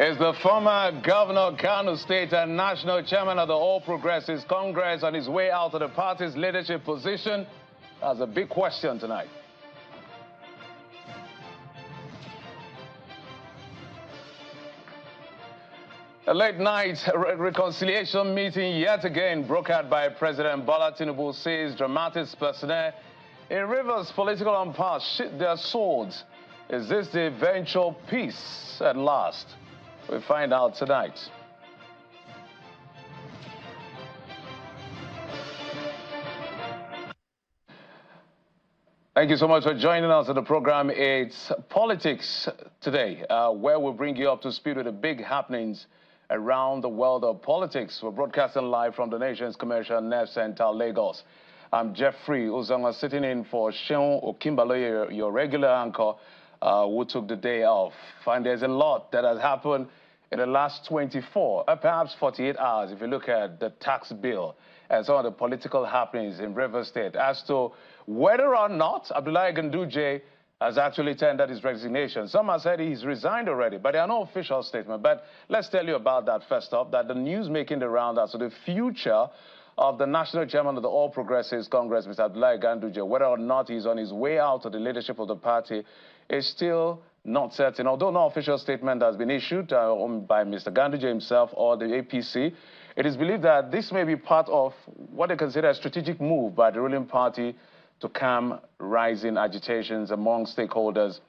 is the former governor of Kano State and national chairman of the All Progressives Congress on his way out of the party's leadership position? That's a big question tonight. A late-night reconciliation meeting yet again broke out by President Bola Tinubu says dramatic personnel in Rivers' political impasse shift their swords. Is this the eventual peace at last? We'll find out tonight. Thank you so much for joining us on the program. It's Politics Today, where we'll bring you up to speed with the big happenings around the world of politics. We're broadcasting live from the nation's commercial nerve center, Lagos. I'm Jeffrey Uzanga, sitting in for Seun Okimbalo, your regular anchor, who took the day off. And there's a lot that has happened in the last 24, perhaps 48 hours, if you look at the tax bill and some of the political happenings in Rivers State, as to whether or not Abdullahi Ganduje has actually tendered his resignation. Some have said he's resigned already, but there are no official statements. But let's tell you about that first off, that the news making the round as to the future of the national chairman of the All Progressives Congress, Mr. Abdullahi Ganduje, whether or not he's on his way out of the leadership of the party, is still not certain. Although no official statement has been issued by Mr. Ganduje himself or the APC, it is believed that this may be part of what they consider a strategic move by the ruling party to calm rising agitations among stakeholders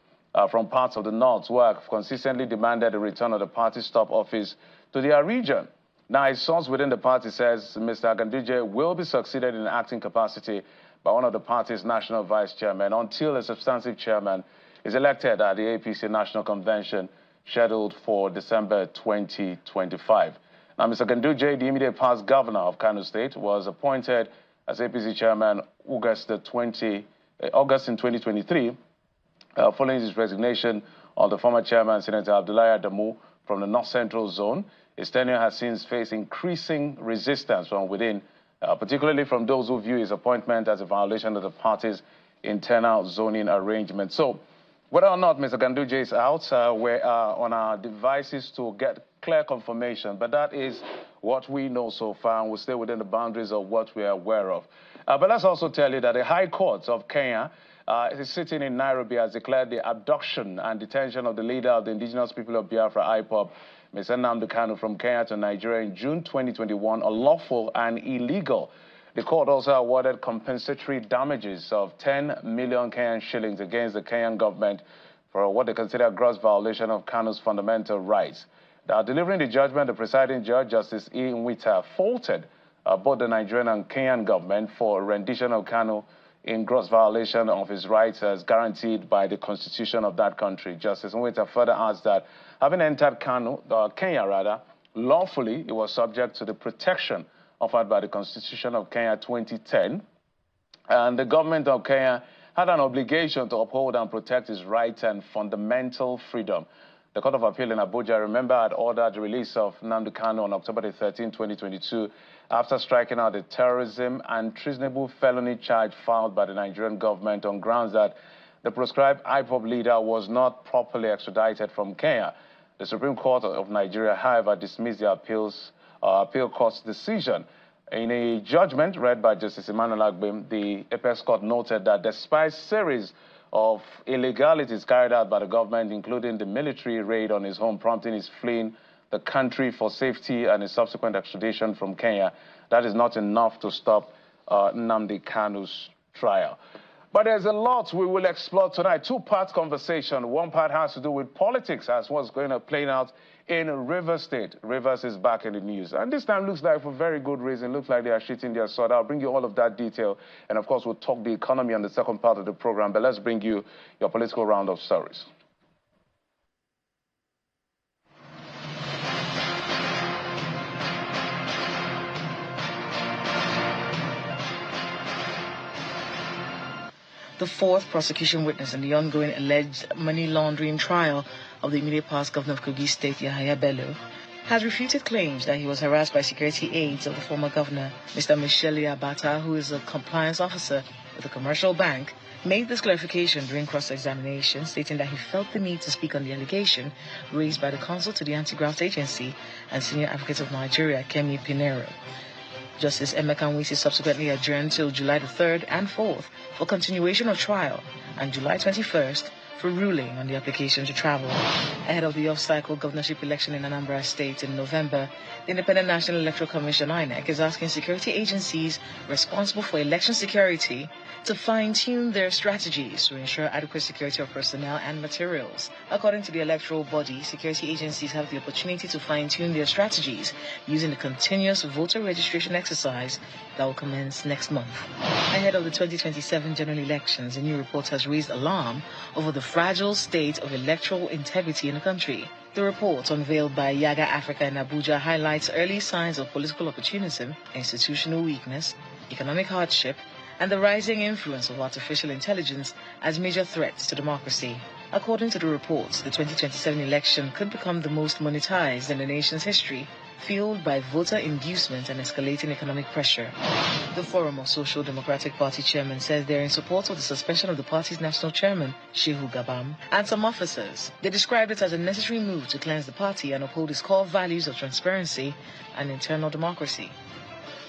from parts of the North who have consistently demanded the return of the party's top office to their region. Now, a source within the party says Mr. Ganduje will be succeeded in acting capacity by one of the party's national vice chairmen until a substantive chairman is elected at the APC National Convention scheduled for December 2025. Now, Mr. Ganduje, the immediate past governor of Kano State, was appointed as APC chairman August in 2023, following his resignation of the former chairman, Senator Abdullahi Adamu, from the North Central Zone. His tenure has since faced increasing resistance from within, particularly from those who view his appointment as a violation of the party's internal zoning arrangement. So, whether or not Mr. Ganduje is out, we're on our devices to get clear confirmation, but that is what we know so far, and we'll stay within the boundaries of what we are aware of. But let's also tell you that the High Court of Kenya is sitting in Nairobi has declared the abduction and detention of the leader of the indigenous people of Biafra, IPOB, Mr. Nnamdi Kanu, from Kenya to Nigeria in June 2021, unlawful and illegal. The court also awarded compensatory damages of 10 million Kenyan shillings against the Kenyan government for what they consider a gross violation of Kanu's fundamental rights. Now, delivering the judgment, the presiding judge, Justice E. Nwita, faulted both the Nigerian and Kenyan government for rendition of Kanu in gross violation of his rights as guaranteed by the constitution of that country. Justice Nwita further adds that having entered Kenya lawfully, it was subject to the protection offered by the Constitution of Kenya 2010, and the government of Kenya had an obligation to uphold and protect his rights and fundamental freedom. The Court of Appeal in Abuja, remember, had ordered the release of Nnamdi Kanu on October 13, 2022, after striking out the terrorism and treasonable felony charge filed by the Nigerian government on grounds that the proscribed IPOB leader was not properly extradited from Kenya. The Supreme Court of Nigeria, however, dismissed the appeal court's decision. In a judgment read by Justice Emmanuel Agbim, the Apex Court noted that despite a series of illegalities carried out by the government, including the military raid on his home, prompting his fleeing the country for safety and his subsequent extradition from Kenya, that is not enough to stop Nnamdi Kanu's trial. But there's a lot we will explore tonight. Two-part conversation. One part has to do with politics, as what's going to play out in Rivers State. Rivers is back in the news. And this time looks like for very good reason. Looks like they are shooting their sword. I'll bring you all of that detail. And, of course, we'll talk the economy on the second part of the program. But let's bring you your political round of stories. The fourth prosecution witness in the ongoing alleged money laundering trial of the immediate past governor of Kogi State, Yahaya Bello, has refuted claims that he was harassed by security aides of the former governor, Mr. Michele Abata, who is a compliance officer with a commercial bank, made this clarification during cross-examination, stating that he felt the need to speak on the allegation raised by the counsel to the Anti-Graft Agency and Senior Advocate of Nigeria, Kemi Pinero. Justice Emeka Nwisi subsequently adjourned till July the 3rd and 4th for continuation of trial and July 21st for ruling on the application to travel. Ahead of the off-cycle governorship election in Anambra State in November, the Independent National Electoral Commission, INEC, is asking security agencies responsible for election security to fine-tune their strategies to ensure adequate security of personnel and materials. According to the electoral body, security agencies have the opportunity to fine-tune their strategies using the continuous voter registration exercise that will commence next month. Ahead of the 2027 general elections, a new report has raised alarm over the fragile state of electoral integrity in the country. The report, unveiled by Yaga Africa in Abuja, highlights early signs of political opportunism, institutional weakness, economic hardship, and the rising influence of artificial intelligence as major threats to democracy. According to the report, the 2027 election could become the most monetized in the nation's history, fueled by voter inducement and escalating economic pressure. The Forum of Social Democratic Party chairman says they're in support of the suspension of the party's national chairman, Shehu Gabam, and some officers. They described it as a necessary move to cleanse the party and uphold its core values of transparency and internal democracy.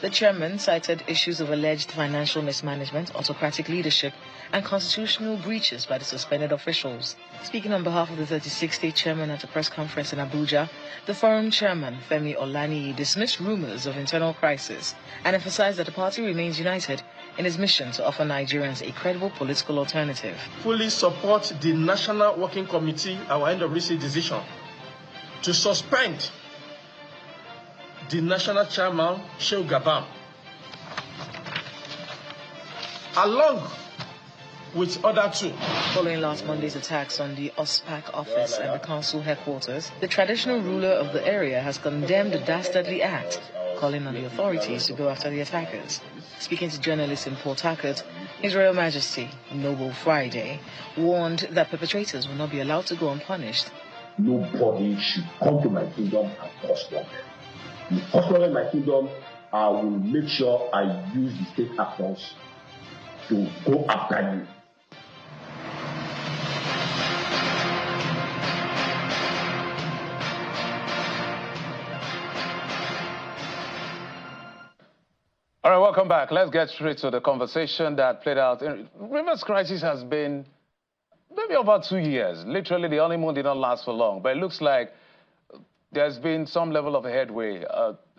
The chairman cited issues of alleged financial mismanagement, autocratic leadership, and constitutional breaches by the suspended officials. Speaking on behalf of the 36th state chairman at a press conference in Abuja, the forum chairman, Femi Olaniyi, dismissed rumors of internal crisis and emphasized that the party remains united in its mission to offer Nigerians a credible political alternative. Fully support the National Working Committee, our NWC decision, to suspend the national chairman, Shehu Gabam, along with other two. Following last Monday's attacks on the OSPAC office and the council headquarters, the traditional ruler of the area has condemned the dastardly act, calling on the authorities to go after the attackers. Speaking to journalists in Port Harcourt, His Royal Majesty, Noble Friday, warned that perpetrators will not be allowed to go unpunished. Nobody should come to my kingdom and cause them. The first one in my kingdom, I will make sure I use the state actors to go after you. All right, welcome back. Let's get straight to the conversation that played out. Rivers crisis has been maybe over 2 years. Literally, the honeymoon did not last for long, but it looks like there's been some level of headway.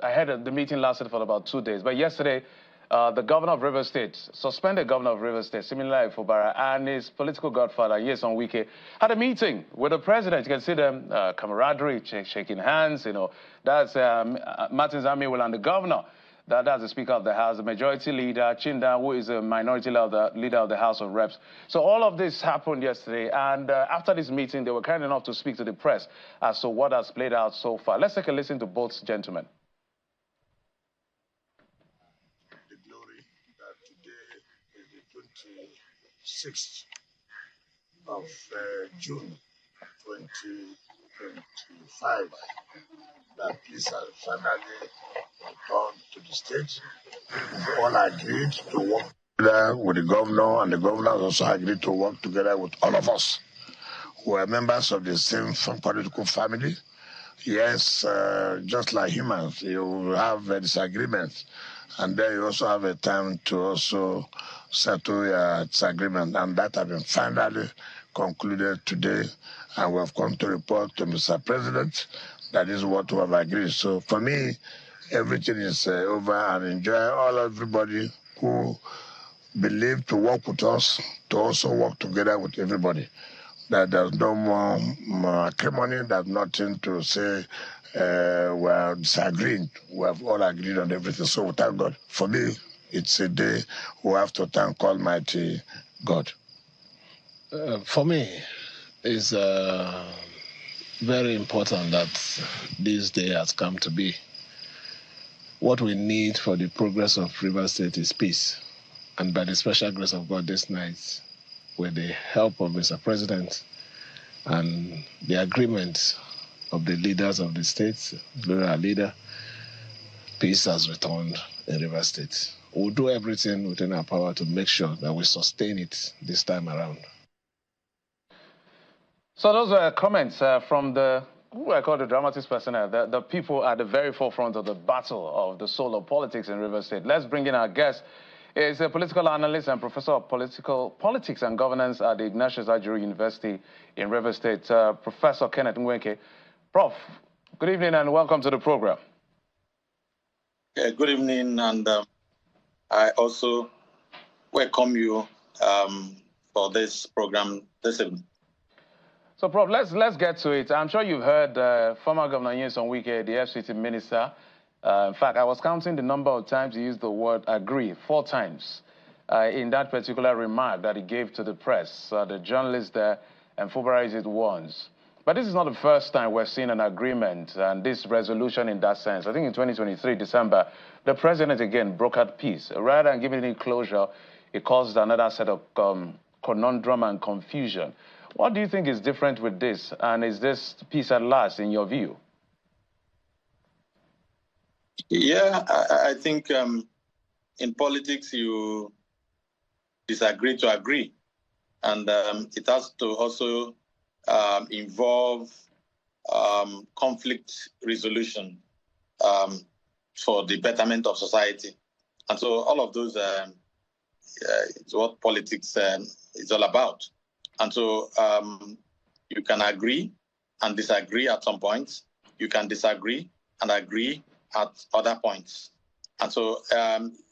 I heard the meeting lasted for about 2 days, but yesterday, the governor of Rivers State, suspended governor of Rivers State, similarly Wike-Fubara, and his political godfather, Nyesom Wike, had a meeting with the president. You can see them camaraderie, shaking hands. You know, that's Martin Zamiewul and the governor. That's the Speaker of the House, the Majority Leader, Chinda, who is a minority leader of the House of Reps. So all of this happened yesterday, and after this meeting, they were kind enough to speak to the press as to what has played out so far. Let's take a listen to both gentlemen. The glory that today is the 26th of June 2025, that peace has finally returned to the state. We all agreed to work together with the governor, and the governor also agreed to work together with all of us who are members of the same political family. Yes, just like humans, you have disagreements, and then you also have a time to also settle your disagreement, and that has been finally concluded today, and we have come to report to Mr. President that is what we have agreed. So for me, everything is over, and enjoy everybody who believe to work with us, to also work together with everybody. That there's no more acrimony, there's nothing to say we're disagreeing. We have all agreed on everything. So thank God. For me, it's a day we have to thank Almighty God. For me, it's very important that this day has come to be. What we need for the progress of Rivers State is peace. And by the special grace of God this night, with the help of Mr. President and the agreement of the leaders of the states, the leader, peace has returned in Rivers State. we'll do everything within our power to make sure that we sustain it this time around. So those were comments from who I call the dramatist personnel, the people at the very forefront of the battle of the soul of politics in Rivers State. Let's bring in our guest. He's a political analyst and professor of politics and governance at the Ignatius Ajuru University in Rivers State, Professor Kenneth Nweke. Prof, good evening and welcome to the program. Good evening, and I also welcome you for this program this evening. So, Prof, let's get to it. I'm sure you've heard former Governor Nyesom Wike, the FCT minister. In fact, I was counting the number of times he used the word agree, 4 times, in that particular remark that he gave to the press. The journalists there emphasized it once. But this is not the first time we're seeing an agreement and this resolution in that sense. I think in 2023, December, the president again brokered peace. Rather than giving it closure, it caused another set of conundrum and confusion. What do you think is different with this? And is this peace at last, in your view? Yeah, I think in politics you disagree to agree. And it has to also involve conflict resolution for the betterment of society. And so all of those is what politics is all about. And so you can agree and disagree at some points. You can disagree and agree at other points. And so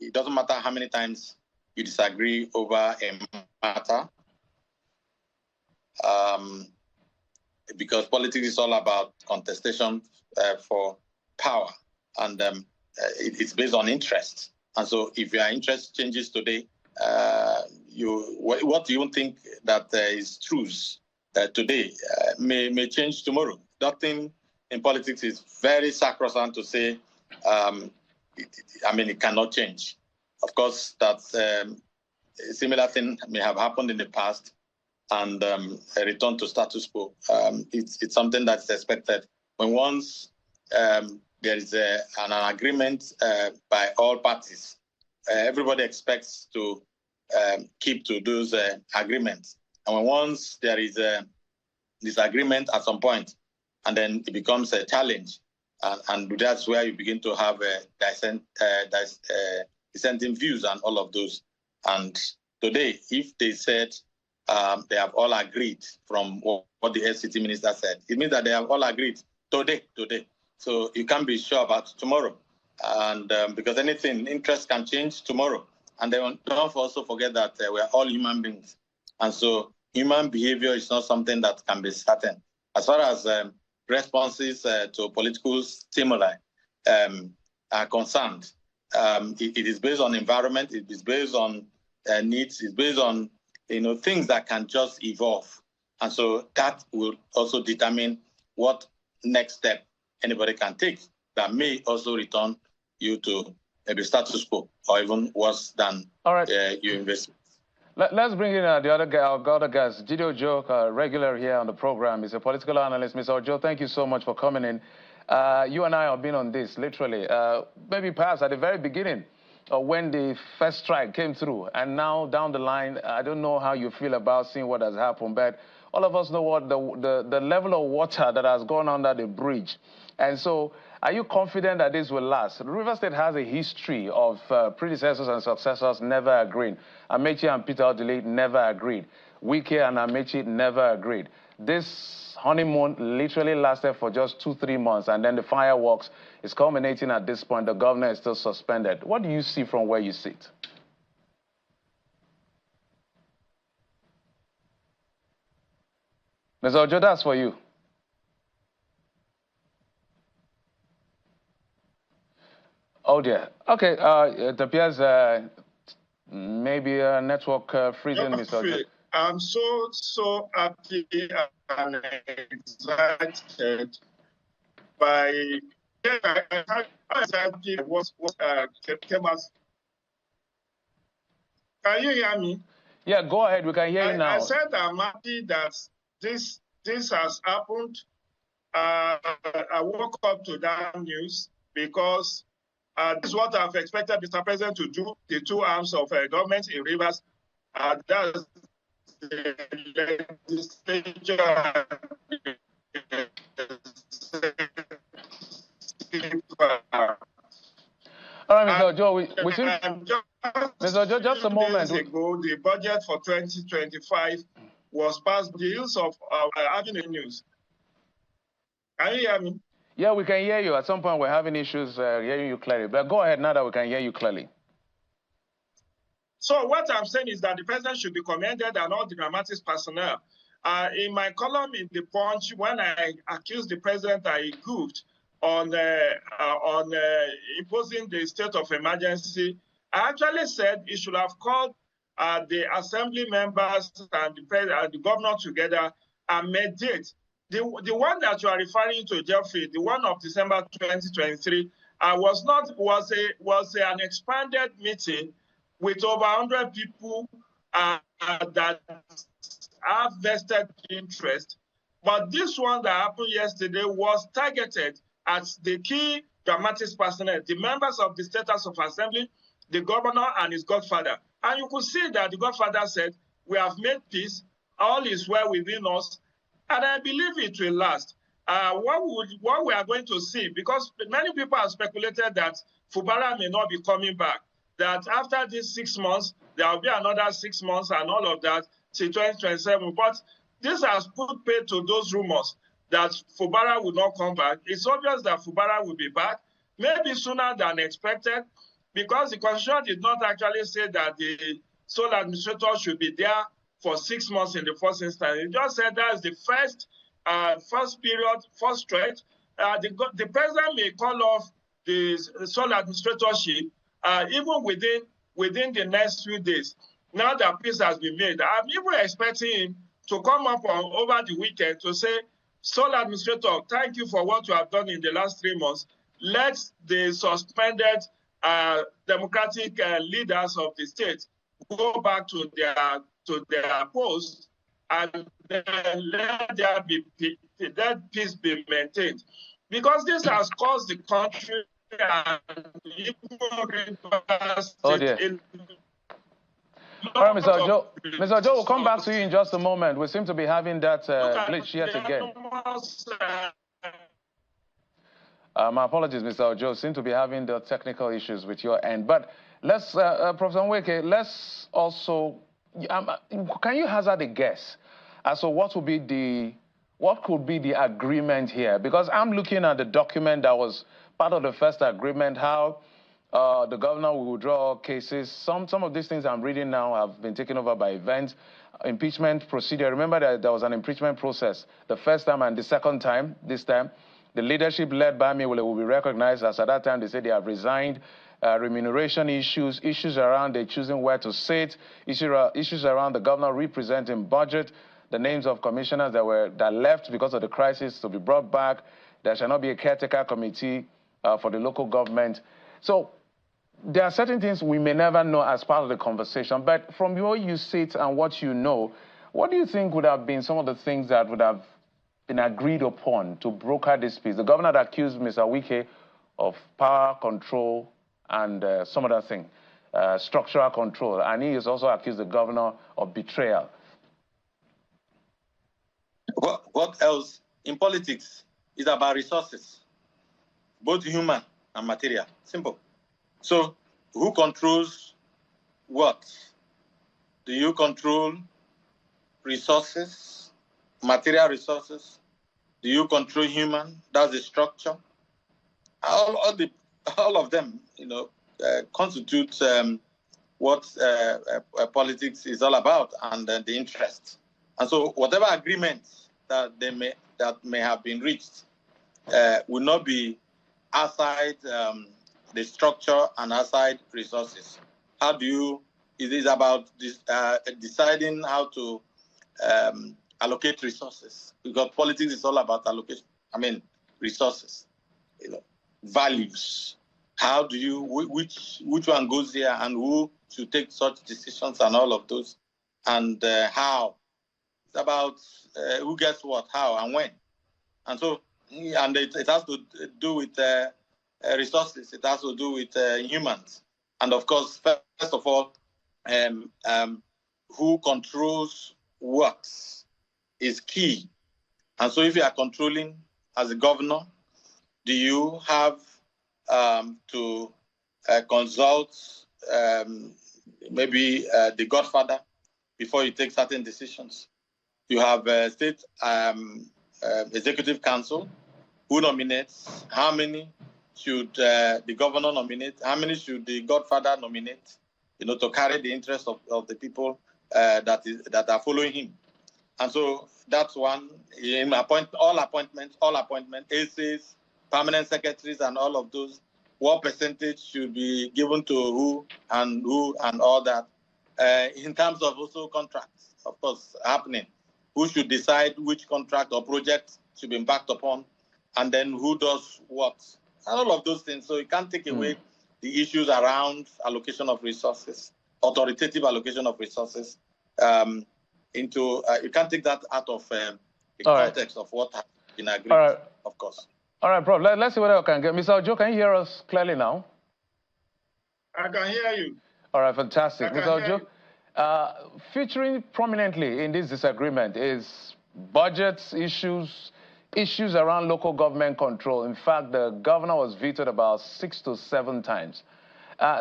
it doesn't matter how many times you disagree over a matter, because politics is all about contestation for power. And it's based on interest. And so if your interest changes today, what you think that is truth today may change tomorrow. Nothing in politics is very sacrosanct to say, it cannot change. Of course, that's a similar thing may have happened in the past, and a return to status quo. It's something that's expected. When once there is an agreement by all parties, everybody expects to keep to those agreements. And when once there is a disagreement at some point, and then it becomes a challenge, and that's where you begin to have dissenting views and all of those. And today, if they said they have all agreed from what the FCT minister said, it means that they have all agreed today. So you can't be sure about tomorrow. And because interest can change tomorrow. And don't also forget that we're all human beings. And so human behavior is not something that can be certain. As far as responses to political stimuli are concerned, it is based on environment, it is based on needs, it's based on things that can just evolve. And so that will also determine what next step anybody can take that may also return you to maybe status quo or even worse than your investment. Let's bring in the other guest, Jide Ojo, regular here on the program. He's a political analyst. Mr. Ojo, thank you so much for coming in. You and I have been on this, literally, maybe perhaps at the very beginning when the first strike came through. And now down the line, I don't know how you feel about seeing what has happened, but all of us know what the level of water that has gone under the bridge. And so are you confident that this will last? Rivers State has a history of predecessors and successors never agreeing. Amechi and Peter Odili never agreed. Wike and Amechi never agreed. This honeymoon literally lasted for just 2-3 months, and then the fireworks is culminating at this point. The governor is still suspended. What do you see from where you sit? Ms. Ojo, that's for you. Oh dear. Okay. It appears maybe a network freezing, Mr. Ojo. I'm so happy and excited by what came as. Can you hear me? Yeah, go ahead. We can hear you now. I said I'm happy that this has happened. I woke up to that news because This is what I've expected Mr. President to do, the two arms of government in Rivers. That's the legislature. All right, Mr. Ojo, we seem... Mr. Ojo, just a moment. Days ago, the budget for 2025 was passed on the heels of having a news. Can you hear me? Yeah, we can hear you. At some point, we're having issues hearing you clearly. But go ahead now that we can hear you clearly. So what I'm saying is that the president should be commended and all the dramatics personnel. In my column in The Punch, when I accused the president that he goofed on imposing the state of emergency, I actually said he should have called the assembly members and the governor together and mediate. The one that you are referring to, Jeffrey, the one of December 2023, was an expanded meeting with over 100 people that have vested interest. But this one that happened yesterday was targeted at the key dramatics personnel, the members of the State House of Assembly, the governor and his godfather. And you could see that the godfather said, we have made peace, all is well within us, and I believe it will last. What we are going to see, because many people have speculated that Fubara may not be coming back, that after these 6 months, there will be another 6 months and all of that till 2027. But this has put paid to those rumors that Fubara will not come back. It's obvious that Fubara will be back, maybe sooner than expected, because the constitution did not actually say that the sole administrator should be there for 6 months in the first instance. It just said that's the first period, first stretch. The president may call off the sole administratorship even within the next few days. Now that peace has been made, I'm even expecting him to come up over the weekend to say, sole administrator, thank you for what you have done in the last 3 months. Let the suspended democratic leaders of the state go back to their posts, and then let peace be maintained. Because this has caused the country and even oh dear. All right, Mr. Ojo. Mr. Ojo, we'll come back to you in just a moment. We seem to be having that glitch yet again. My apologies, Mr. Ojo. Seem to be having the technical issues with your end. But let's, Professor Nweke, let's also, can you hazard a guess as to what could be the agreement here? Because I'm looking at the document that was part of the first agreement, how the governor will withdraw cases. Some of these things I'm reading now have been taken over by events. Impeachment procedure. Remember that there was an impeachment process the first time and the second time, this time. The leadership led by me will be recognized, as at that time they said they have resigned. Remuneration issues around they choosing where to sit, issues around the governor representing budget, the names of commissioners that left because of the crisis to be brought back. There shall not be a caretaker committee for the local government. So there are certain things we may never know as part of the conversation, but from where you sit and what you know, what do you think would have been some of the things that would have been agreed upon to broker this peace? The governor had accused Mr. Wike of power control and some other thing, structural control, and he has also accused the governor of betrayal. What else? In politics, is about resources, both human and material. Simple. So, who controls what? Do you control resources, material resources? Do you control human? That's the structure. All of them, constitute what politics is all about, and the interest. And so, whatever agreements that may have been reached will not be outside the structure and outside resources. It is about deciding how to allocate resources, because politics is all about allocation. Resources, values. How do you, which one goes here and who should take such decisions and all of those, and how. It's about who gets what, how, and when. And so, and it has to do with resources. It has to do with humans. And of course, first of all, who controls what is key. And so if you are controlling as a governor, do you have to consult maybe the godfather before you take certain decisions? You have state executive council who nominates. How many should the governor nominate? How many should the godfather nominate? To carry the interest of the people that are following him. And so that's one. In all appointments, ACs, permanent secretaries, and all of those. What percentage should be given to who and all that? In terms of also contracts, of course, happening. Who should decide which contract or project should be embarked upon, and then who does what? And all of those things. So you can't take away the issues around allocation of resources, authoritative allocation of resources, you can't take that out of the context of what has been agreed, of course. All right, Prof. Let's see whether I can get Mr. Ojo, can you hear us clearly now? I can hear you. All right, fantastic. Mr. Ojo, featuring prominently in this disagreement is budgets issues around local government control. In fact, the governor was vetoed about 6 to 7 times.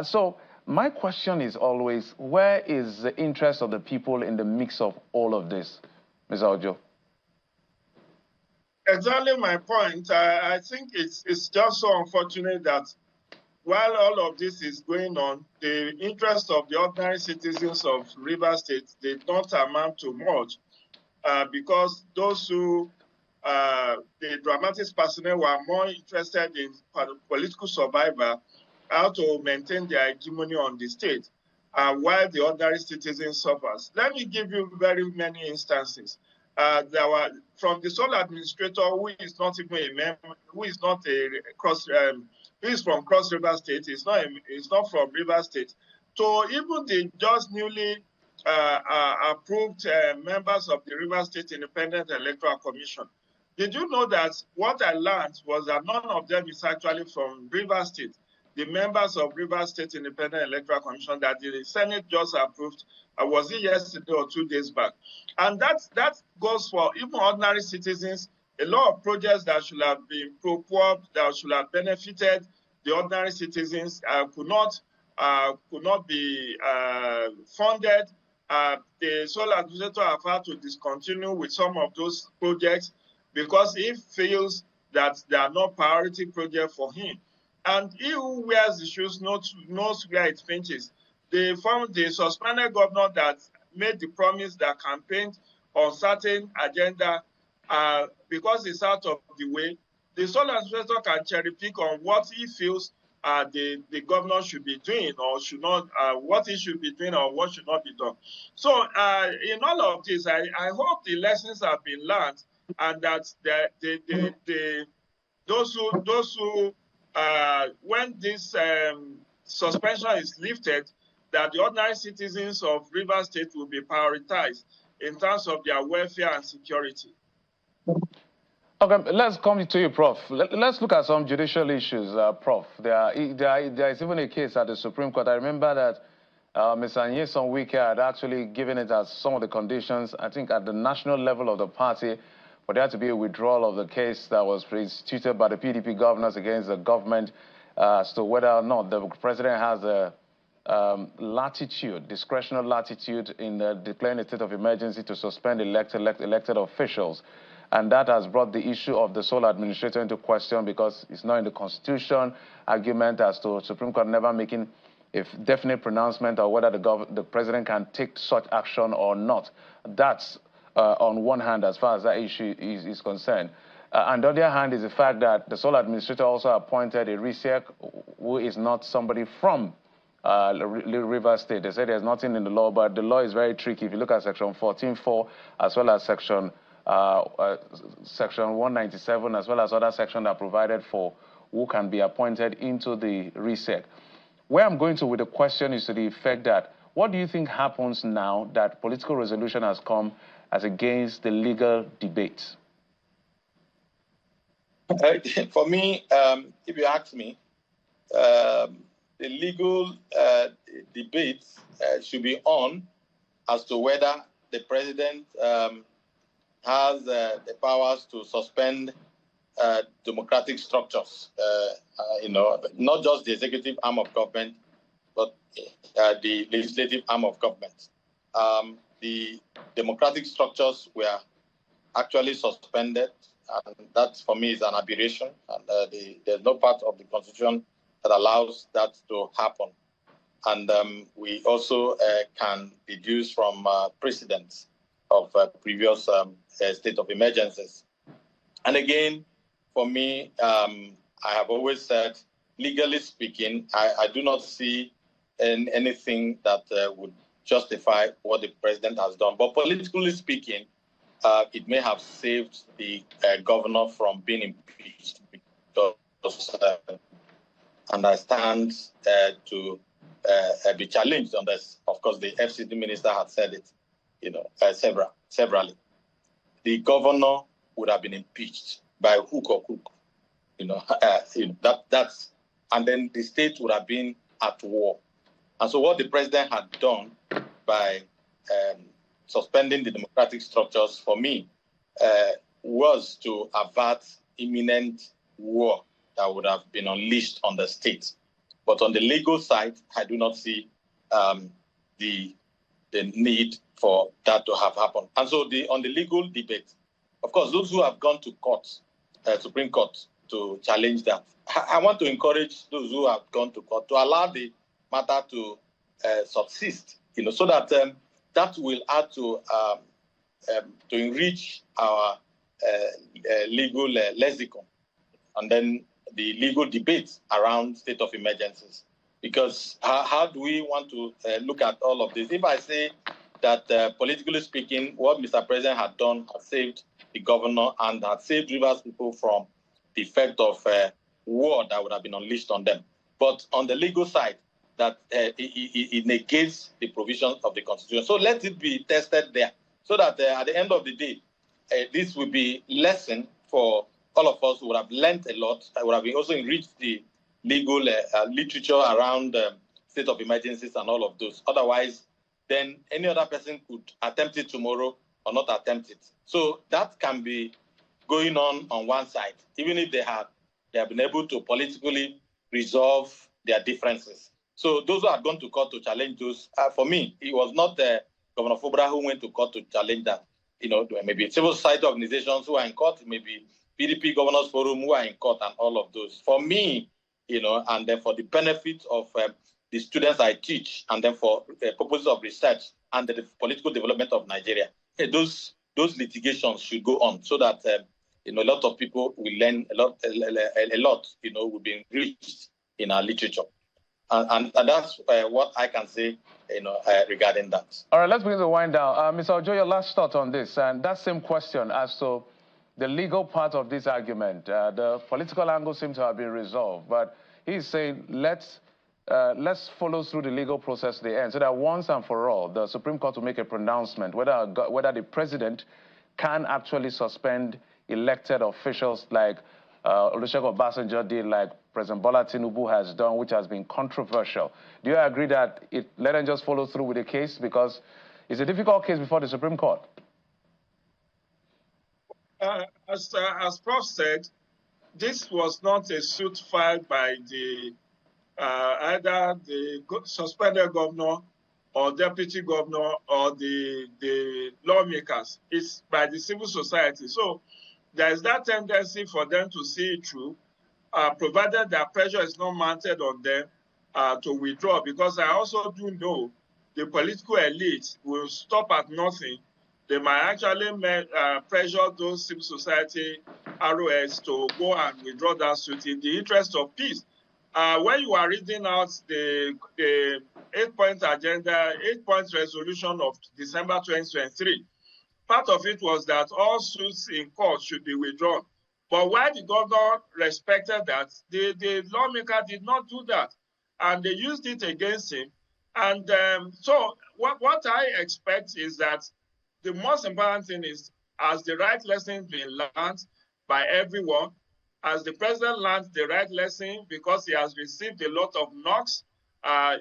So my question is always, where is the interest of the people in the mix of all of this, Mr. Ojo? Exactly my point. I think it's just so unfortunate that while all of this is going on, the interest of the ordinary citizens of Rivers State did not amount to much because those who, the dramatics personnel were more interested in political survival, how to maintain their hegemony on the state, while the ordinary citizens suffers. Let me give you very many instances. There were from the sole administrator, who is not even a member, who is not a who is from Cross River State, it's not from River State, to even the just newly approved members of the River State Independent Electoral Commission. Did you know that what I learned was that none of them is actually from River State? The members of River State Independent Electoral Commission that the Senate just approved, was it yesterday or 2 days back? And that goes for even ordinary citizens. A lot of projects that should have been procured, that should have benefited the ordinary citizens, could not be funded. The sole administrator have had to discontinue with some of those projects because he feels that they are not priority projects for him. And he who wears the shoes knows where it pinches. The suspended governor that made the promise that campaigned on certain agenda, because it's out of the way, the sole administrator can cherry pick on what he feels the governor should be doing or should not, what he should be doing or what should not be done. So in all of this, I hope the lessons have been learned and that those who when this suspension is lifted, that the ordinary citizens of Rivers State will be prioritized in terms of their welfare and security. Okay, let's come to you, Prof. Let's look at some judicial issues, Prof. There is even a case at the Supreme Court. I remember that Ms. Anyeson Wike had actually given it as some of the conditions, I think, at the national level of the party, for there to be a withdrawal of the case that was instituted by the PDP governors against the government as to whether or not the president has a discretional latitude in declaring a state of emergency to suspend elected officials. And that has brought the issue of the sole administrator into question because it's not in the Constitution. Argument as to Supreme Court never making a definite pronouncement or whether the president can take such action or not. That's on one hand, as far as that issue is concerned. And on the other hand is the fact that the sole administrator also appointed a RISEC who is not somebody from River State. They say there's nothing in the law, but the law is very tricky. If you look at Section 14.4 as well as Section 197 as well as other sections that provided for who can be appointed into the RISEC. Where I'm going to with the question is to the effect that what do you think happens now that political resolution has come as against the legal debate? For me, if you ask me, the legal debate should be on as to whether the president has the powers to suspend democratic structures, not just the executive arm of government, but the legislative arm of government. The democratic structures were actually suspended, and that for me is an aberration. And there's no part of the Constitution that allows that to happen. And we also can deduce from precedents of previous state of emergencies. And again, for me, I have always said, legally speaking, I do not see anything that would justify what the president has done. But politically speaking, it may have saved the governor from being impeached because understand to be challenged on this. Of course, the FCT minister had said it, severally. The governor would have been impeached by hook or crook, that's, and then the state would have been at war. And so what the president had done by suspending the democratic structures, for me, was to avert imminent war that would have been unleashed on the state. But on the legal side, I do not see the need for that to have happened. And so on the legal debate, of course, those who have gone to court, Supreme Court, to challenge that, I want to encourage those who have gone to court to allow the matter to subsist, so that that will add to enrich our legal lexicon, and then the legal debates around state of emergencies. Because how do we want to look at all of this? If I say that politically speaking, what Mr. President had done had saved the governor and had saved Rivers people from the effect of war that would have been unleashed on them. But on the legal side, that it negates the provisions of the Constitution. So let it be tested there, so that at the end of the day, this will be lesson for all of us who would have learned a lot. I would have also enriched the legal literature around state of emergencies and all of those. Otherwise, then any other person could attempt it tomorrow or not attempt it. So that can be going on one side, even if they have been able to politically resolve their differences. So those who have gone to court to challenge those, for me, it was not Governor Wike-Fubara who went to court to challenge that. Maybe civil society organizations who are in court, maybe PDP Governors Forum who are in court, and all of those. For me, and then for the benefit of the students I teach, and then for purposes of research and the political development of Nigeria, those litigations should go on, so that a lot of people will learn a lot, will be enriched in our literature. And that's what I can say, regarding that. All right, let's begin to wind down. Mr. Ojo, your last thought on this, and that same question as to the legal part of this argument. The political angle seems to have been resolved, but he's saying let's follow through the legal process to the end, so that once and for all, the Supreme Court will make a pronouncement whether the president can actually suspend elected officials like Olusegun Obasanjo did, like President Bola Tinubu has done, which has been controversial. Do you agree that let them just follow through with the case, because it's a difficult case before the Supreme Court? As Prof said, this was not a suit filed by either the suspended governor or deputy governor or the lawmakers. It's by the civil society. So there is that tendency for them to see it through, provided that pressure is not mounted on them to withdraw. Because I also do know the political elite will stop at nothing. They might actually pressure those civil society ROS to go and withdraw that suit in the interest of peace. When you are reading out the 8-point agenda, 8-point resolution of December 2023, part of it was that all suits in court should be withdrawn. But while the governor respected that, the lawmaker did not do that. And they used it against him. And so what I expect is that the most important thing is, as the right lesson been learned by everyone, as the president learned the right lesson because he has received a lot of knocks,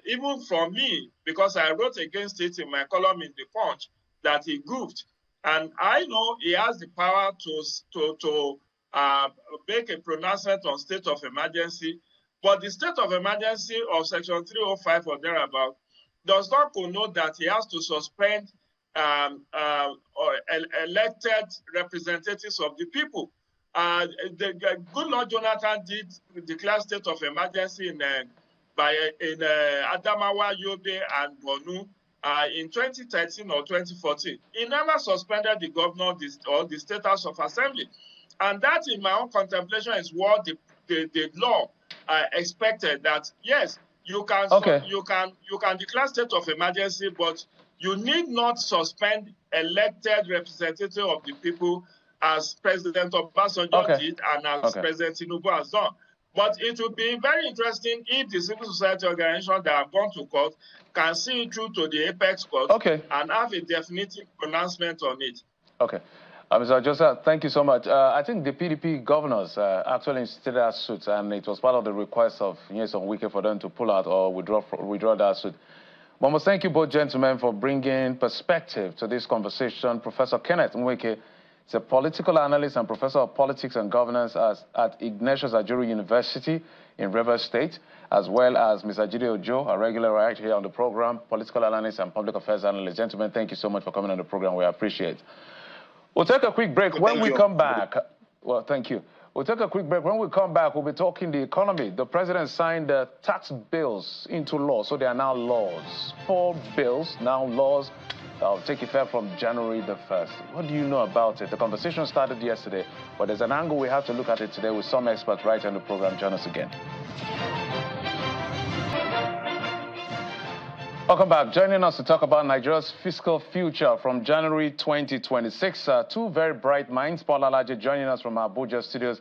even from me, because I wrote against it in my column in The Punch, that he goofed. And I know he has the power to make a pronouncement on state of emergency, but the state of emergency of Section 305 or thereabout does not connote that he has to suspend elected representatives of the people. The good Lord Jonathan did declare state of emergency in Adamawa, Yobe, and Borno in 2013 or 2014. He never suspended the governor or the state house of assembly. And that, in my own contemplation, is what the law expected, that yes, you can declare state of emergency, but you need not suspend elected representative of the people as President Obasanjo did and as President Tinubu has done. But it would be very interesting if the civil society organizations that have gone to court can see it through to the apex court and have a definitive pronouncement on it. Okay. Mr. Joseph, thank you so much. I think the PDP governors actually instituted that suit, and it was part of the request of Nyesom Wike for them to pull out or withdraw that suit. But I must thank you both gentlemen for bringing perspective to this conversation. Professor Kenneth Nweke is a political analyst and professor of politics and governance at Ignatius Ajuru University in Rivers State, as well as Mr. Jide Ojo, a regular right here on the program, political analyst and public affairs analyst. Gentlemen, thank you so much for coming on the program. We appreciate it. We'll take a quick break. When we come back, well, thank you. We'll take a quick break. When we come back, we'll be talking the economy. The president signed the tax bills into law, so they are now laws. 4 bills, now laws, that will take effect from January the 1st. What do you know about it? The conversation started yesterday, but there's an angle we have to look at it today with some experts right on the program. Join us again. Welcome back. Joining us to talk about Nigeria's fiscal future from January 2026. 2 very bright minds. Paul Alaje joining us from Abuja studios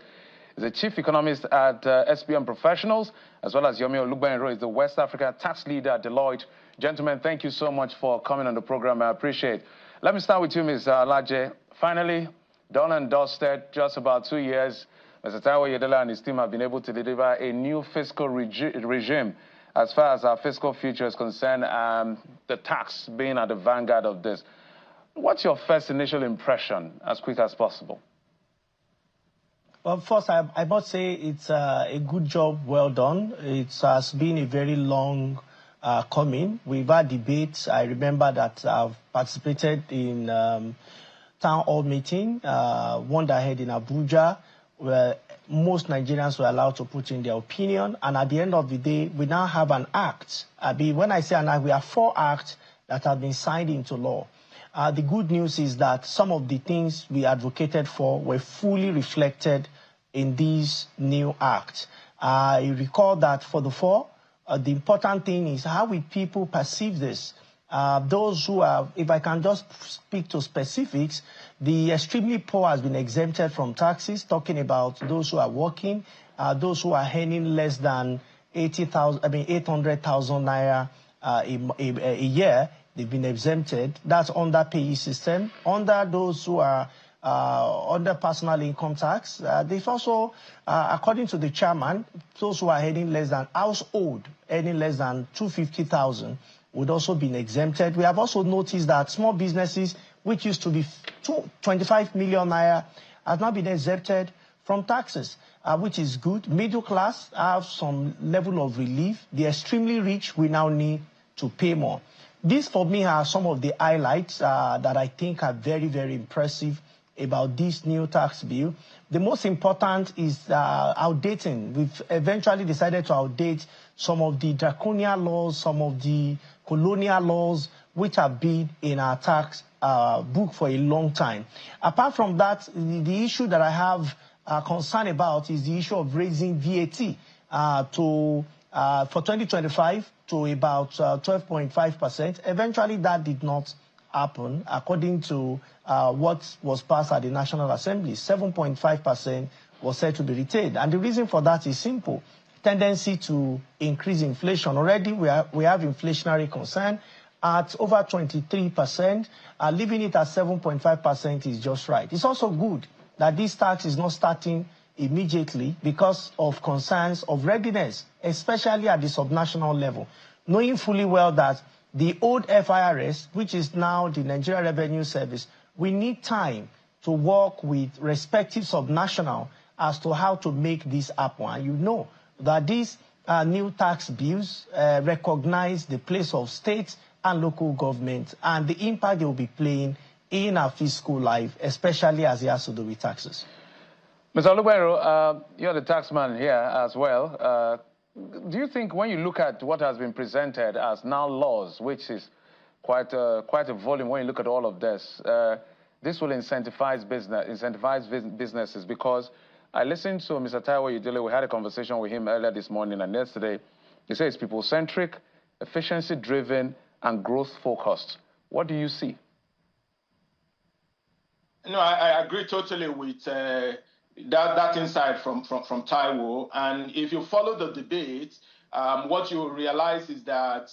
is the chief economist at SPM Professionals, as well as Yomi Olugbenro is the West Africa tax leader at Deloitte. Gentlemen, thank you so much for coming on the program. I appreciate it. Let me start with you, Ms. Alaje. Finally, done and dusted, just about 2 years, Mr. Taiwo Yedela and his team have been able to deliver a new fiscal regime. As far as our fiscal future is concerned, the tax being at the vanguard of this. What's your first initial impression, as quick as possible? Well, first, I must say it's a good job, well done. It has been a very long coming. We've had debates. I remember that I've participated in town hall meeting, one that I had in Abuja, where most Nigerians were allowed to put in their opinion. And at the end of the day, we now have an act. When I say an act, we have 4 acts that have been signed into law. The good news is that some of the things we advocated for were fully reflected in these new acts. I recall that for the 4, the important thing is how will people perceive this? Those who are, if I can just speak to specifics, the extremely poor has been exempted from taxes, talking about those who are working, those who are earning less than 800,000 naira a year, they've been exempted. That's under payee system. Under those who are under personal income tax, they've also, according to the chairman, those who are earning less than household, earning less than 250,000, would also be exempted. We have also noticed that small businesses, which used to be 25 million naira, have now been exempted from taxes, which is good. Middle class have some level of relief. The extremely rich will now need to pay more. These, for me, are some of the highlights that I think are very, very impressive about this new tax bill. The most important is outdating. We've eventually decided to outdate some of the draconian laws, some of the colonial laws, which have been in our tax book for a long time. Apart from that, the issue that I have concern about is the issue of raising VAT for 2025 to about 12.5%. Eventually, that did not happen, according to what was passed at the National Assembly. 7.5% was said to be retained. And the reason for that is simple. Tendency to increase inflation. Already we have inflationary concern at over 23%. Leaving it at 7.5% is just right. It's also good that this tax is not starting immediately because of concerns of readiness, especially at the subnational level, knowing fully well that the old FIRS, which is now the Nigeria Revenue Service, we need time to work with respective subnational as to how to make this happen. And you know that these new tax bills recognize the place of states and local government and the impact they will be playing in our fiscal life, especially as it has to do with taxes. Mr. Olugbero, you're the taxman here as well. Do you think when you look at what has been presented as now laws, which is quite a volume when you look at all of this, this will incentivize businesses? Because I listened to Mr. Taiwo Udele. We had a conversation with him earlier this morning and yesterday. He says it's people-centric, efficiency-driven, and growth-focused. What do you see? No, I agree totally with that insight from Taiwo. And if you follow the debate, what you realize is that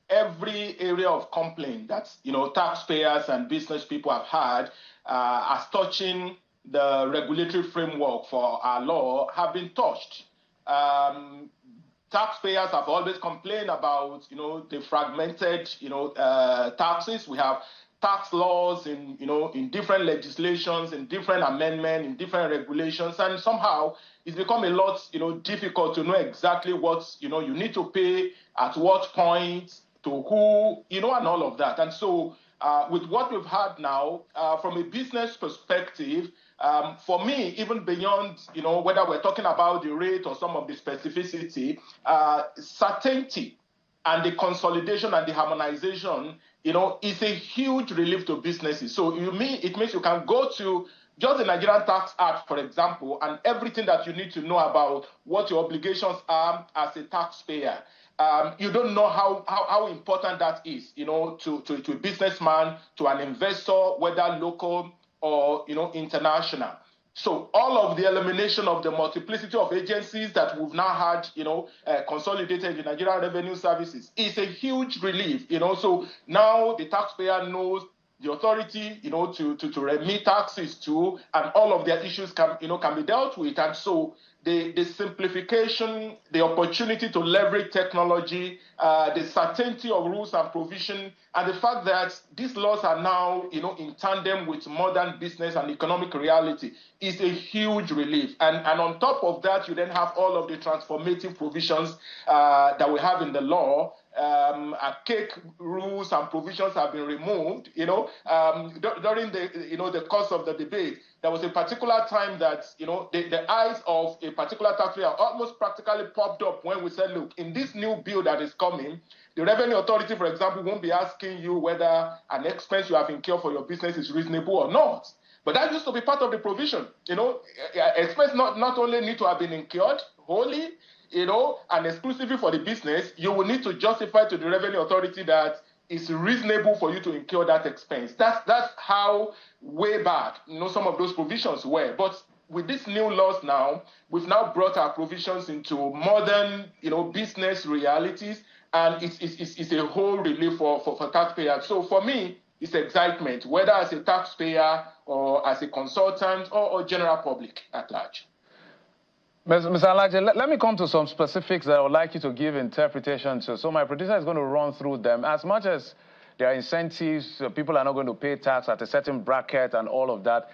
every area of complaint that taxpayers and business people have had as touching the regulatory framework for our law have been touched. Taxpayers have always complained about the fragmented taxes. We have tax laws in different legislations, in different amendments, in different regulations, and somehow it's become a lot difficult to know exactly what you need to pay at what point to who and all of that. And so with what we've had now from a business perspective, for me, even beyond whether we're talking about the rate or some of the specificity, certainty and the consolidation and the harmonization is a huge relief to businesses. So it means you can go to just the Nigerian Tax Act, for example, and everything that you need to know about what your obligations are as a taxpayer. You don't know how important that is, to a businessman, to an investor, whether local or international. So all of the elimination of the multiplicity of agencies that we've now had, consolidated in Nigerian Revenue Services is a huge relief. So now the taxpayer knows the authority, to remit taxes to, and all of their issues can be dealt with. And so the simplification, the opportunity to leverage technology, the certainty of rules and provision, and the fact that these laws are now, in tandem with modern business and economic reality is a huge relief. And on top of that, you then have all of the transformative provisions that we have in the law. Archaic rules and provisions have been removed. During the course of the debate, there was a particular time that the eyes of a particular taxpayer almost practically popped up when we said, look, in this new bill that is coming, the Revenue Authority, for example, won't be asking you whether an expense you have incurred for your business is reasonable or not. But that used to be part of the provision. Expense not only need to have been incurred wholly, and exclusively for the business, you will need to justify to the Revenue Authority that it's reasonable for you to incur that expense. That's how way back, some of those provisions were. But with these new laws now, we've now brought our provisions into modern, business realities, and it's a whole relief for taxpayers. So for me, it's excitement, whether as a taxpayer or as a consultant or general public at large. Mr. Alaje, let me come to some specifics that I would like you to give interpretation to. So my producer is going to run through them. As much as there are incentives, people are not going to pay tax at a certain bracket and all of that,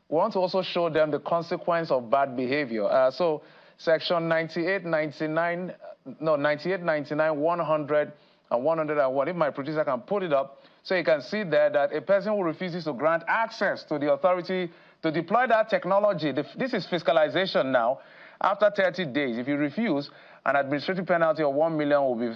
we want to also show them the consequence of bad behavior. So section 98, 99, 100, and 101. If my producer can put it up, so you can see there that a person who refuses to grant access to the authority to deploy that technology, this is fiscalization now, after 30 days. If you refuse, an administrative penalty of 1 million will be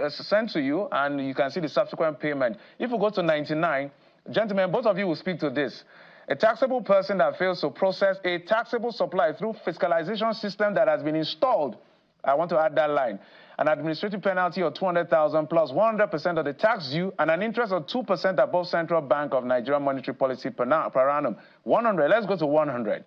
sent to you, and you can see the subsequent payment. If you go to 99, gentlemen, both of you will speak to this. A taxable person that fails to process a taxable supply through fiscalization system that has been installed, I want to add that line, an administrative penalty of 200,000 plus 100% of the tax due and an interest of 2% above Central Bank of Nigeria monetary policy per annum. 100, let's go to 100.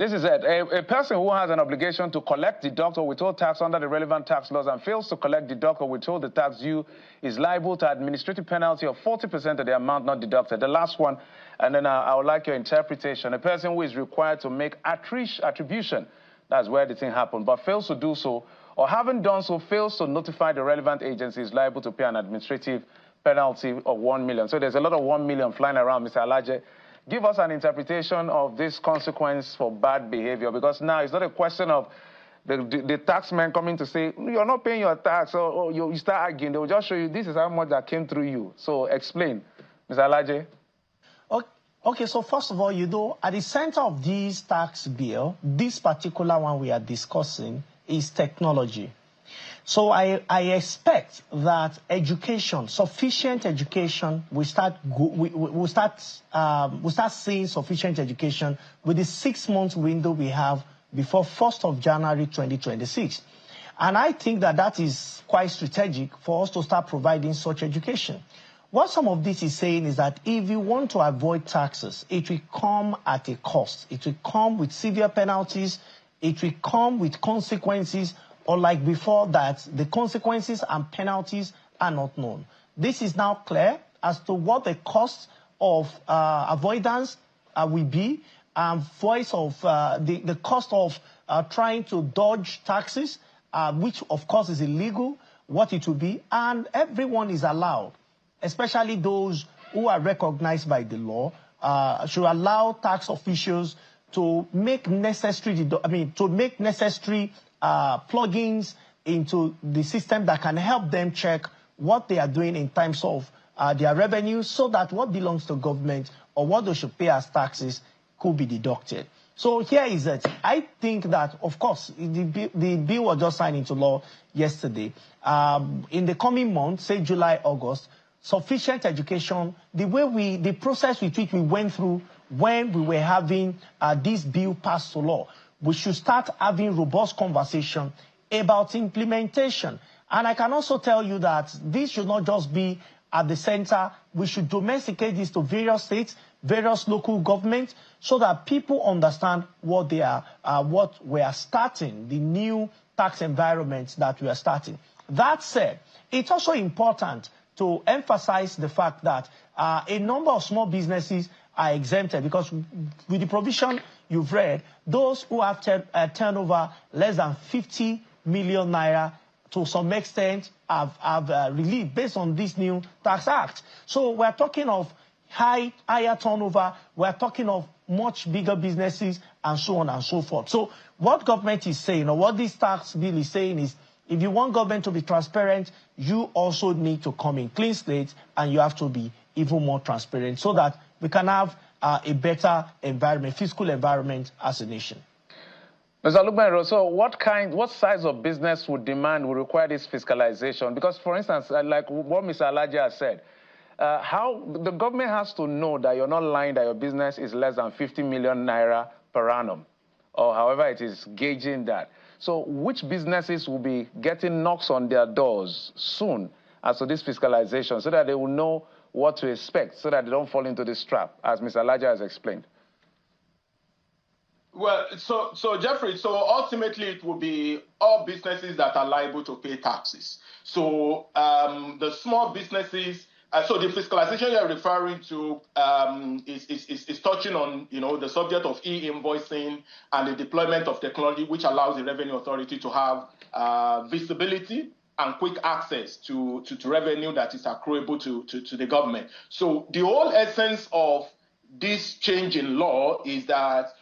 This is it. A person who has an obligation to collect, deduct, or withhold tax under the relevant tax laws and fails to collect, deduct, or withhold the tax due is liable to administrative penalty of 40% of the amount not deducted. The last one, and then I would like your interpretation. A person who is required to make attribution, that's where the thing happened, but fails to do so, or having done so, fails to notify the relevant agency, is liable to pay an administrative penalty of 1 million. So there's a lot of 1 million flying around, Mr. Alaje. Give us an interpretation of this consequence for bad behavior, because now it's not a question of the taxman coming to say, you're not paying your tax, or you start arguing. They will just show you, this is how much that came through you. So explain, Mr. Alaje. Okay, so first of all, at the center of this tax bill, this particular one we are discussing is technology. So I expect that education, sufficient education, we start seeing sufficient education with the 6-month window we have before 1st of January 2026. And I think that is quite strategic for us to start providing such education. What some of this is saying is that if you want to avoid taxes, it will come at a cost. It will come with severe penalties. It will come with consequences. Or like before that, the consequences and penalties are not known. This is now clear as to what the cost of avoidance will be, and the cost of trying to dodge taxes, which of course is illegal, what it will be, and everyone is allowed, especially those who are recognized by the law, should allow tax officials to make necessary plugins into the system that can help them check what they are doing in terms of their revenue, so that what belongs to government or what they should pay as taxes could be deducted. So here is it. I think that, of course, the bill was just signed into law yesterday. In the coming months, say July, August, sufficient education, the process with which we went through when we were having this bill passed to law, we should start having robust conversation about implementation. And I can also tell you that this should not just be at the center. We should domesticate this to various states, various local governments, so that people understand what we are starting, the new tax environment that we are starting. That said, it's also important to emphasize the fact that a number of small businesses are exempted, because with the provision you've read, those who have turnover less than 50 million naira to some extent have relief based on this new tax act. So we're talking of higher turnover, we're talking of much bigger businesses, and so on and so forth. So what government is saying, or what this tax bill is saying, is if you want government to be transparent, you also need to come in clean slate, and you have to be even more transparent, so that we can have a better environment, fiscal environment as a nation. Mr. Lukman, so what size of business would require this fiscalization? Because, for instance, like what Mr. Alaje has said, how the government has to know that you're not lying, that your business is less than 50 million naira per annum, or however it is gauging that. So which businesses will be getting knocks on their doors soon as to this fiscalization, so that they will know what to expect, so that they don't fall into this trap, as Mr. Alaje has explained? Well, so Jeffrey, so ultimately it will be all businesses that are liable to pay taxes. So the small businesses, so the fiscalization you're referring to is touching on, the subject of e-invoicing and the deployment of technology, which allows the Revenue Authority to have visibility and quick access to revenue that is accruable to the government. So the whole essence of this change in law is that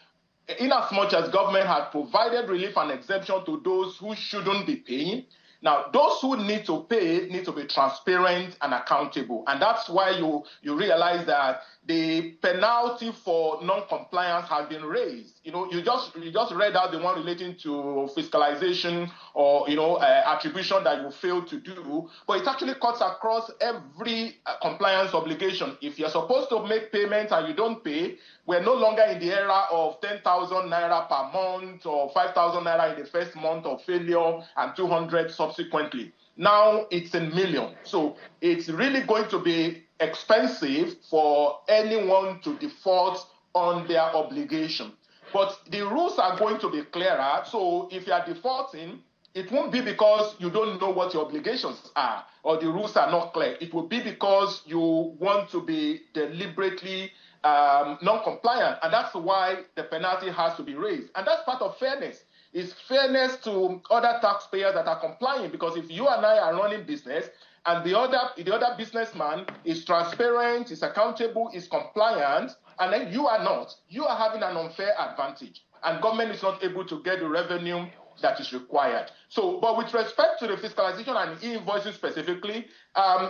in as much as government has provided relief and exemption to those who shouldn't be paying, now those who need to pay need to be transparent and accountable. And that's why you realize that the penalty for non-compliance has been raised. You just read out the one relating to fiscalization or attribution that you failed to do, but it actually cuts across every compliance obligation. If you're supposed to make payments and you don't pay, we're no longer in the era of 10,000 naira per month or 5,000 naira in the first month of failure and 200 subsequently. Now it's in millions. So it's really going to be expensive for anyone to default on their obligation. But the rules are going to be clearer. So if you are defaulting, it won't be because you don't know what your obligations are or the rules are not clear. It will be because you want to be deliberately non-compliant, and that's why the penalty has to be raised. And that's part of fairness. It's fairness to other taxpayers that are complying, because if you and I are running business and the other businessman is transparent, is accountable, is compliant, and then you are not, you are having an unfair advantage, and government is not able to get the revenue that is required. So, but with respect to the fiscalization and e-invoicing specifically,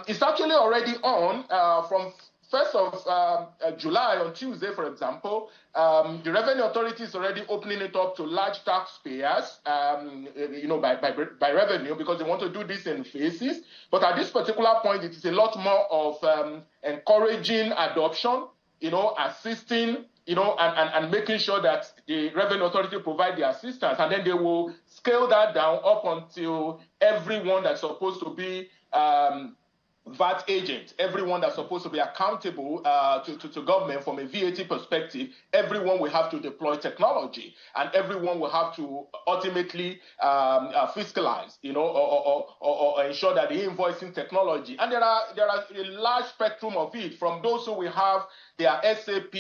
it's actually already on from 1st of July on Tuesday, for example. The Revenue Authority is already opening it up to large taxpayers, by revenue, because they want to do this in phases. But at this particular point, it is a lot more of encouraging adoption, assisting, and making sure that the Revenue Authority provide the assistance, and then they will scale that down up until everyone that's supposed to be VAT agent, everyone that's supposed to be accountable to government from a VAT perspective, everyone will have to deploy technology, and everyone will have to ultimately fiscalize, or ensure that the invoicing technology, and there are a large spectrum of it, from those who will have their SAP,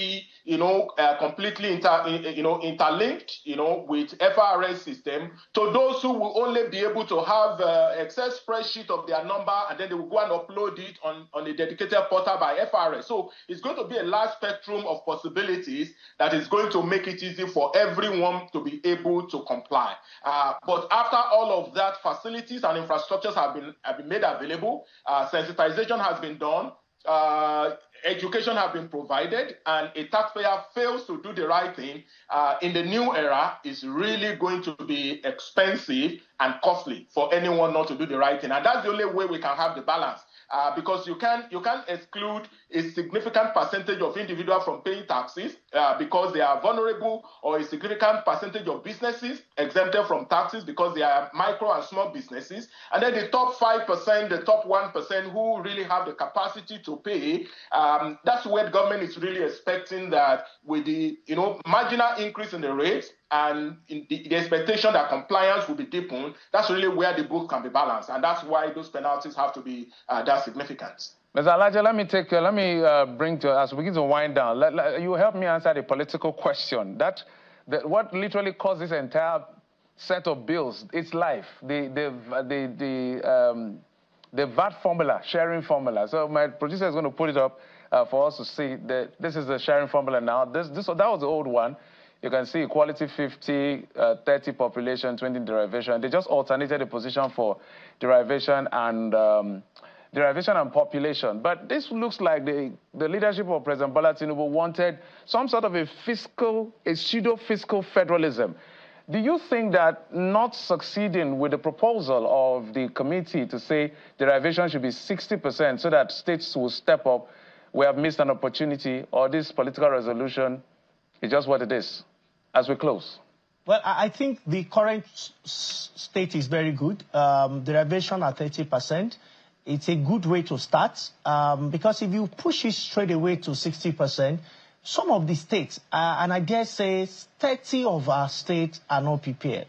completely interlinked, with FRS system, to those who will only be able to have Excel spreadsheet of their number, and then they will go and upload it on a dedicated portal by FRS. So it's going to be a large spectrum of possibilities that is going to make it easy for everyone to be able to comply. But after all of that, facilities and infrastructures have been made available, sensitization has been done, education have been provided, and a taxpayer fails to do the right thing in the new era is really going to be expensive and costly for anyone not to do the right thing. And that's the only way we can have the balance. Because you can't exclude a significant percentage of individuals from paying taxes because they are vulnerable, or a significant percentage of businesses exempted from taxes because they are micro and small businesses. And then the top 5%, the top 1% who really have the capacity to pay, that's where government is really expecting that with the marginal increase in the rates and in the expectation that compliance will be deepened, that's really where the book can be balanced. And that's why those penalties have to be that significant. Mr. Alaja, let me bring to, as we begin to wind down, you help me answer the political question. What literally caused this entire set of bills, its life, the VAT formula, sharing formula. So my producer is going to put it up for us to see. This is the sharing formula now. That was the old one. You can see equality 50, 30 population, 20 derivation. They just alternated the position for derivation and population. But this looks like the leadership of President Bola Tinubu wanted some sort of a pseudo-fiscal federalism. Do you think that not succeeding with the proposal of the committee to say derivation should be 60% so that states will step up, we have missed an opportunity, or this political resolution is just what it is, as we close? Well, I think the current state is very good. Derivation at 30%. It's a good way to start, because if you push it straight away to 60%, some of the states, and I dare say 30 of our states are not prepared.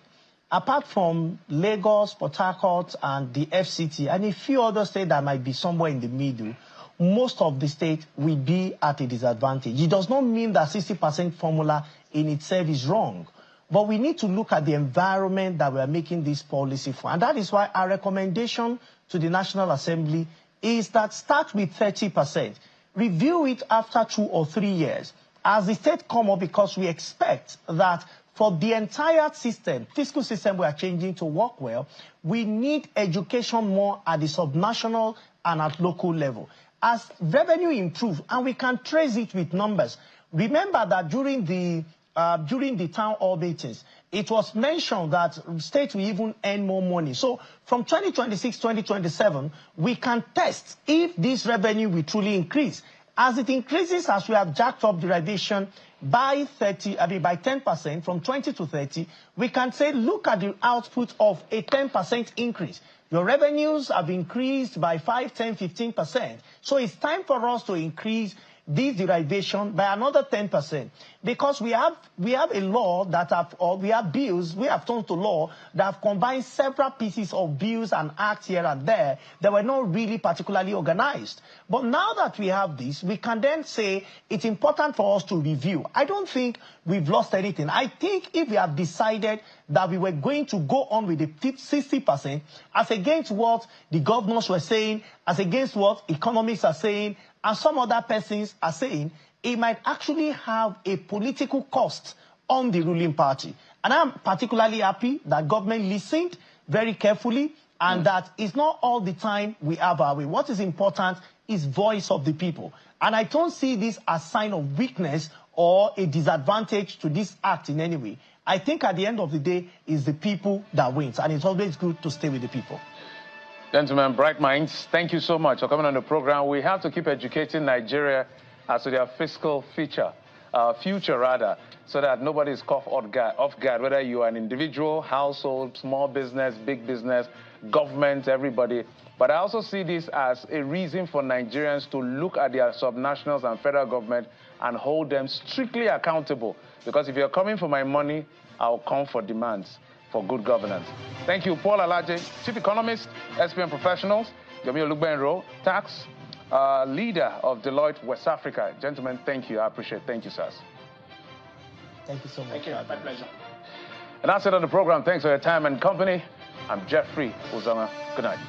Apart from Lagos, Port Harcourt, and the FCT, and a few other states that might be somewhere in the middle, most of the states will be at a disadvantage. It does not mean that 60% formula in itself is wrong. But we need to look at the environment that we are making this policy for. And that is why our recommendation to the National Assembly is that start with 30%. Review it after 2 or 3 years. As the state come up, because we expect that for the entire system, fiscal system we are changing to work well, we need education more at the subnational and at local level. As revenue improves, and we can trace it with numbers. Remember that during the town hall meetings, it was mentioned that states will even earn more money. So from 2026, 2027, we can test if this revenue will truly increase. As it increases, as we have jacked up derivation by 10% from 20 to 30, we can say, look at the output of a 10% increase. Your revenues have increased by 5, 10, 15%. So it's time for us to increase this derivation by another 10%, because we have a law that have, or we have bills, we have turned to law that have combined several pieces of bills and acts here and there that were not really particularly organized. But now that we have this, we can then say it's important for us to review. I don't think we've lost anything. I think if we have decided that we were going to go on with the 60%, as against what the governors were saying, as against what economists are saying, and some other persons are saying, it might actually have a political cost on the ruling party. And I'm particularly happy that government listened very carefully and that it's not all the time we have our way. What is important is voice of the people. And I don't see this as a sign of weakness or a disadvantage to this act in any way. I think at the end of the day, it's the people that wins. And it's always good to stay with the people. Gentlemen, bright minds, thank you so much for coming on the program. We have to keep educating Nigeria as to their fiscal future, so that nobody is caught off guard, whether you are an individual, household, small business, big business, government, everybody. But I also see this as a reason for Nigerians to look at their subnationals and federal government and hold them strictly accountable. Because if you're coming for my money, I'll come for demands for good governance. Thank you, Paul Alaje, Chief Economist, SPM Professionals, Gamil Lugbenro, Tax Leader of Deloitte West Africa. Gentlemen, thank you. I appreciate it. Thank you, sirs. Thank you so much. Thank you. My pleasure. And that's it on the program. Thanks for your time and company. I'm Jeffrey Uzama. Good night.